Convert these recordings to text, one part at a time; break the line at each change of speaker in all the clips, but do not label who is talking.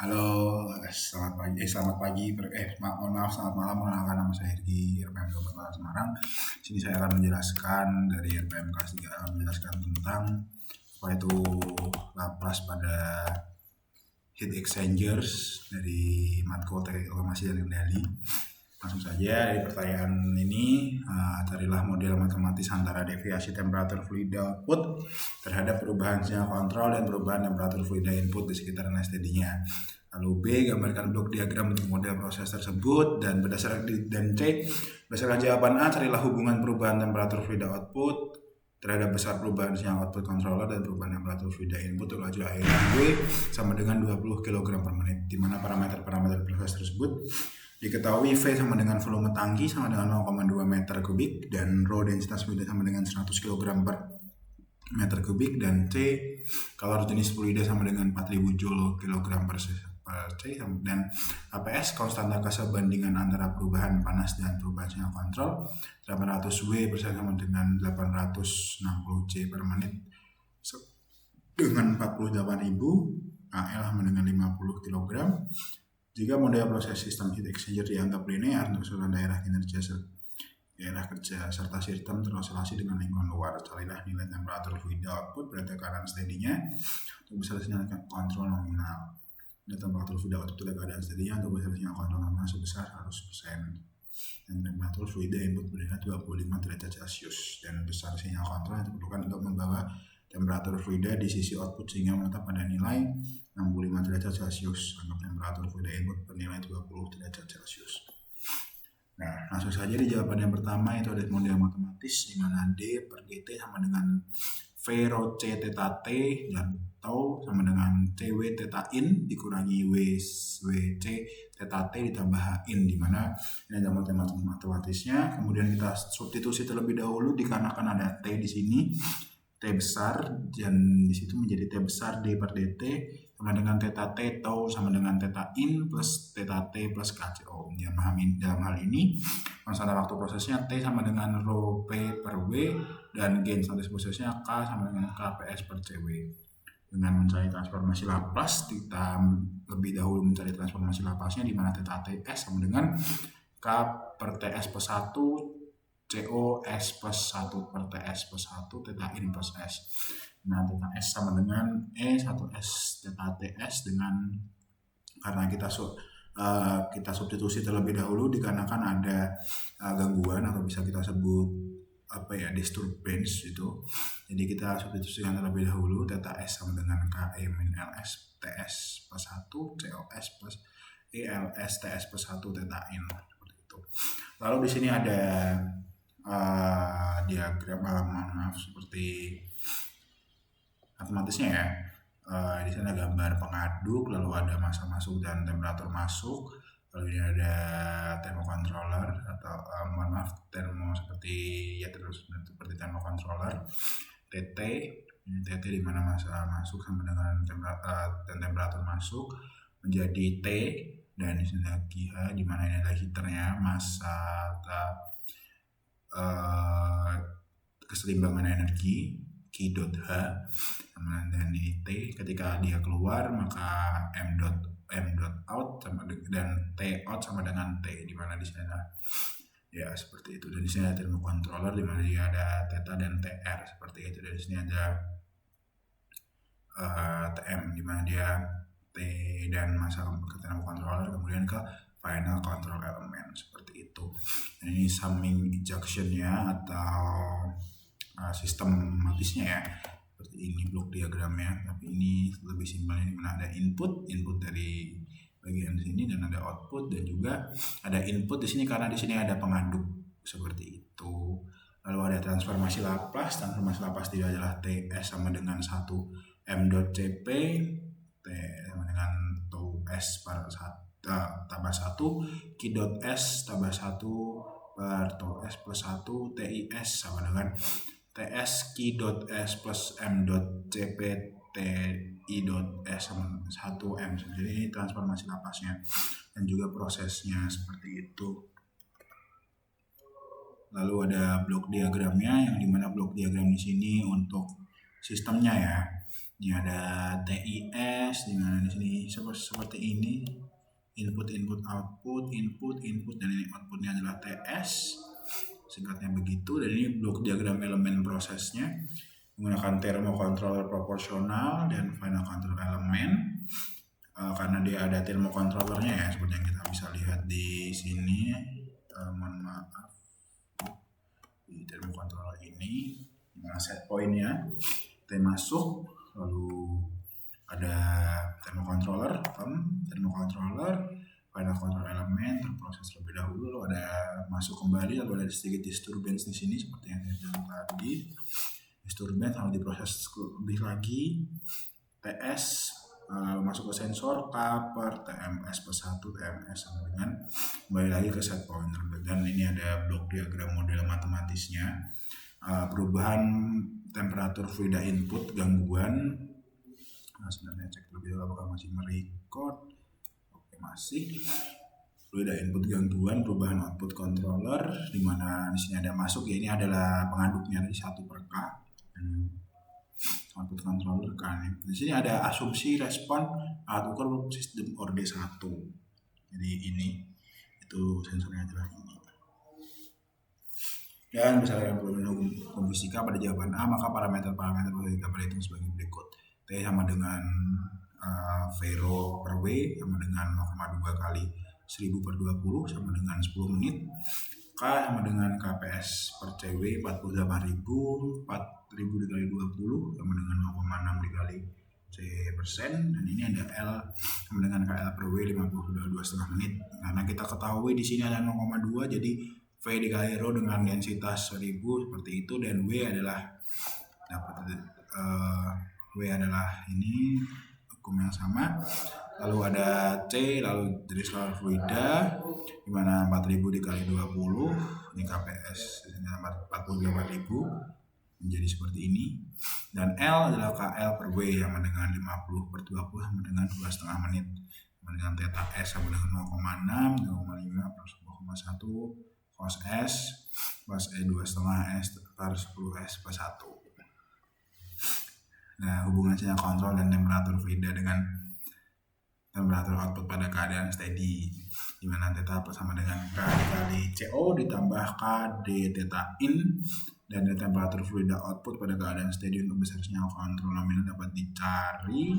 Halo, mohon maaf, selamat malam. Mengenalkan nama saya Hergi, RPM Kabupaten Semarang. Sini saya akan menjelaskan dari RPM kelas 3 akan menjelaskan tentang apa itu Laplace pada heat exchangers dari matkul Teknik Otomasi dan Kendali. Langsung saja dari pertanyaan ini, carilah model matematis antara deviasi temperatur fluida output terhadap perubahan sinyal kontrol dan perubahan temperatur fluida input di sekitar STD-nya. Lalu B, gambarkan blok diagram untuk model proses tersebut, dan C, berdasarkan jawaban A, carilah hubungan perubahan temperatur fluida output terhadap besar perubahan sinyal output controller dan perubahan temperatur fluida input untuk laju air. B sama dengan 20 kg per menit, di mana parameter-parameter proses tersebut diketahui. V sama dengan volume tangki sama dengan 0,2 meter kubik, dan rho densitas fluida sama dengan 100 kg per meter kubik, dan C kalor jenis fluida sama dengan 4000 joule kilogram per C, dan APS konstanta kesebandingan antara perubahan panas dan perubahan sinyal kontrol 800 W persen sama dengan 860 J per menit dengan 48.000 AL sama dengan 50 kg. Jika model proses sistem heat exchanger dianggap linear untuk seluruh daerah kerja serta sistem teroscilasi dengan lingkungan luar, carilah nilai temperatur fluida output pada tekanan steady-nya untuk bisa dinyalakan kontrol nominal. Nilai temperatur fluida output pada keadaan steady-nya untuk bisa dinyalakan kontrol nominal sebesar 100%. Dan temperatur fluida input berada 25 derajat Celcius, dan besar sinyal kontrol yang diperlukan untuk membawa temperatur fluida di sisi output sehingga menetap pada nilai 65 derajat Celcius. Anggap temperatur fluida input bernilai 20 derajat Celcius. Nah, langsung saja di jawaban yang pertama, itu ada model matematis di mana D per dt sama dengan V rho C theta T, dan tau sama dengan CW theta in dikurangi WC theta T ditambah H in, di mana ini ada matematisnya. Kemudian kita substitusi terlebih dahulu dikarenakan ada T di sini, T besar, dan di situ menjadi T besar D per dt sama dengan theta T tau sama dengan theta in plus theta T plus KCO. Dalam hal ini konstanta waktu prosesnya T sama dengan rho P per W, dan gain statis prosesnya K sama dengan KPS per CW. Dengan mencari transformasi Laplace, kita lebih dahulu mencari transformasi Laplace-nya, di mana theta TS sama dengan K per TS plus 1 COS plus 1 per TS plus 1 theta in plus S. Nah, theta S sama dengan E1S theta TS, dengan karena kita substitusi terlebih dahulu dikarenakan ada gangguan atau bisa kita sebut disturbance itu. Jadi kita substitusikan terlebih dahulu, theta S sama dengan KE min LS TS plus 1 COS plus ELS TS plus 1 theta in, seperti itu. Lalu di sini ada diagram seperti matematisnya ya. Di sana gambar pengaduk, lalu ada massa masuk dan temperatur masuk, lalu ini ada thermocontroller atau termo seperti thermocontroller TT, ini TT di mana massa masuk sama dengan temperatur masuk menjadi T, dan di sini lagi H di mana ini ada heaternya, massa keseimbangan energi Q dot H, dan ini T. Ketika dia keluar maka M dot out sama dan T out sama dengan T, di mana di sini ada ya seperti itu. Dan di sini ada thermocontroller di mana dia ada theta dan TR seperti itu. Dan di sini ada TM di mana dia T dan masa ke thermocontroller kemudian ke final control element, seperti itu. Dan ini summing ejection-nya atau sistematisnya ya, seperti ini blok diagramnya. Tapi ini lebih simpel, ini mana ada input dari bagian sini dan ada output, dan juga ada input di sini karena di sini ada pengaduk, seperti itu. Lalu ada transformasi Laplace. Transformasi Laplace dia adalah TS sama dengan 1 M dot CP, T sama dengan tau S per 1 tambah 1 Q dot S tambah 1 per tau S plus 1 TIS sama dengan TS Q dot S plus M dot CP TI dot S sama 1 M. Jadi ini transformasi Laplace-nya dan juga prosesnya seperti itu. Lalu ada blok diagramnya, yang dimana blok diagram di sini untuk sistemnya ya. Ini ada TIS di mana di sini seperti ini, input output, dan ini outputnya adalah TS, singkatnya begitu. Dan ini blok diagram elemen prosesnya menggunakan thermocontroller proporsional dan final control element. Karena dia ada thermocontrollernya ya, seperti yang kita bisa lihat di sini. Mohon maaf, di thermocontroller ini set pointnya kita masuk, lalu ada thermocontroller, final control element terproses terlebih dahulu, lalu ada masuk kembali, lalu ada sedikit disturbance di sini seperti yang saya bilang tadi. Disturbance lalu diproses lebih lagi, TS masuk ke sensor, per TMS plus 1, TMS sama dengan kembali lagi ke set pointer. Dan ini ada blok diagram model matematisnya. Perubahan temperatur fluida input, gangguan. Sebenarnya cek lebih dulu apakah masih merecord. Oke, masih. Fluida input gangguan, perubahan output controller, di mana di sini ada masuk ya, ini adalah pengaduknya dari 1 per K. Output controller kan. Di sini ada asumsi respon alat ukur sistem ORD 1. Jadi ini itu sensornya adalah ini. Dan berdasarkan hukum fisika pada jawaban A, maka parameter-parameter kita perhitung sebagai berikut. T sama dengan Vero per W sama dengan 0,2 kali 1000 per 20 sama dengan 10 menit. K sama dengan KPS per CW 48.000, 4.000 dikali 20 sama dengan 0,6 dikali C persen. Dan ini ada L sama dengan KL per W 52,5 menit. Karena kita ketahui di sini ada 0,2, jadi V dikali rho dengan densitas 1000 seperti itu, dan W adalah ini hukum yang sama. Lalu ada C, lalu dari skala fluida dimana 4000 dikali 20, ini KPS 48.000 menjadi seperti ini, dan L adalah KL per W yang dengan 50 per 20 sama dengan 2,5 menit, sama dengan theta S sama dengan 0,6, 0,5 per 1,1 cos S plus E 2,5 S per 10 S per 1. Nah, hubungan sinyal kontrol dan temperatur fluida dengan temperatur output pada keadaan steady, di mana theta sama dengan K dikali CO ditambah K D theta in, dan temperatur fluida output pada keadaan steady untuk besar sinyal kontrol nominal dapat dicari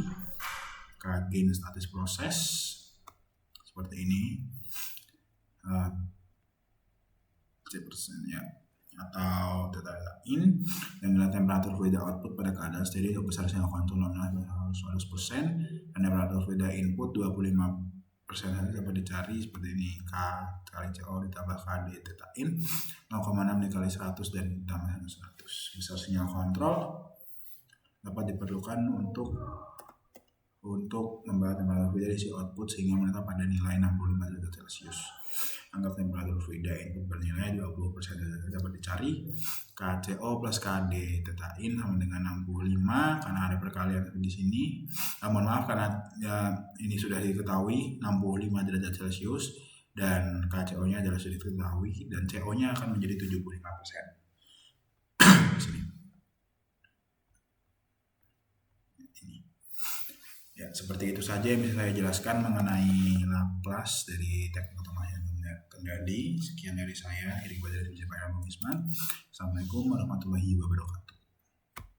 K gain statis proses seperti ini. C persen ya, atau theta in, dan nilai temperatur fluida output pada keadaan steady untuk besar sinyal kontrol nominal 100%, dan temperatur fluida input 25% dapat dicari seperti ini, K kali CO ditambah K D theta in 0,6 dikali 100 dan ditambah 100. Besar sinyal kontrol dapat diperlukan untuk membawa temperatur fluida di output sehingga menetap pada nilai 65 derajat Celcius. Anggap temperatur fluida input bernilai 20% dapat dicari KCO plus KD theta in sama dengan 65, karena ada perkalian di sini. Mohon maaf karena ya, ini sudah diketahui 65 derajat Celcius, dan KCO-nya adalah sudah diketahui, dan CO-nya akan menjadi 75%. Sini. Ini. Ya, seperti itu saja yang bisa saya jelaskan mengenai Laplace dari teknik otomasi kendali. Sekian dari saya, Erik Badar Wisman. Assalamualaikum warahmatullahi wabarakatuh.